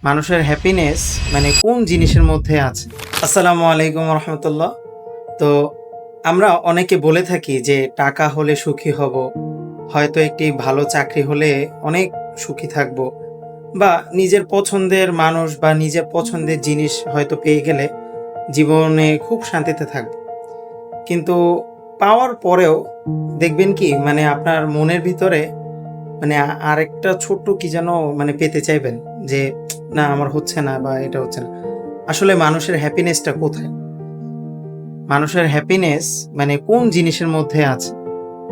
মানুষের হ্যাপিনেস মানে কোন জিনিসের মধ্যে আছে? আসসালামু আলাইকুম রহমতুল্লাহ। তো আমরা অনেকে বলে থাকি যে টাকা হলে সুখী হব, হয়তো একটি ভালো চাকরি হলে অনেক সুখী থাকব, বা নিজের পছন্দের মানুষ বা নিজের পছন্দের জিনিস হয়তো পেয়ে গেলে জীবনে খুব শান্তিতে থাকব। কিন্তু পাওয়ার পরেও দেখবেন কি মানে আপনার মনের ভিতরে মানে আরেকটা ছোট্ট কি যেন মানে পেতে চাইবেন যে না আমার হচ্ছে না বা এটা হচ্ছে না। আসলে মানুষের হ্যাপিনেসটা কোথায়? মানুষের হ্যাপিনেস মানে কোন জিনিসের মধ্যে আছে?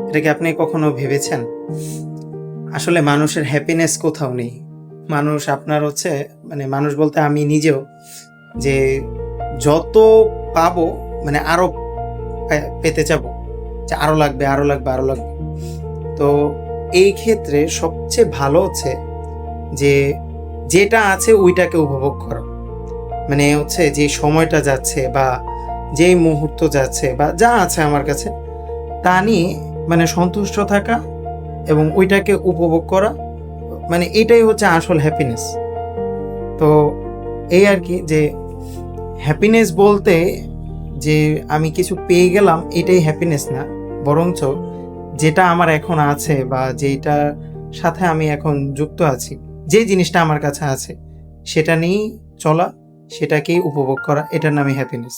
এটা কি আপনি কখনো ভেবেছেন? আসলে মানুষের হ্যাপিনেস কোথাও নেই। মানুষ আপনার হচ্ছে মানে মানুষ বলতে আমি নিজেও যে যত পাবো মানে আরো পেতে যাবো, যে আরো লাগবে, আরো লাগবে, আরো লাগবে। তো এই ক্ষেত্রে সবচেয়ে ভালো হচ্ছে যে যেটা আছে ওইটাকে উপভোগ করা। মানে হচ্ছে যে সময়টা যাচ্ছে বা যেই মুহূর্ত যাচ্ছে বা যা আছে আমার কাছে তা নিয়ে মানে সন্তুষ্ট থাকা এবং ওইটাকে উপভোগ করা, মানে এটাই হচ্ছে আসল হ্যাপিনেস। তো এই আর কি যে হ্যাপিনেস বলতে যে আমি কিছু পেয়ে গেলাম এটাই হ্যাপিনেস না, বরঞ্চ যেটা আমার এখন আছে বা যেটার সাথে আমি এখন যুক্ত আছি, যে জিনিসটা আমার কাছে আছে সেটা নিয়েই চলা, সেটাকেই উপভোগ করা, এটার নামই হ্যাপিনেস।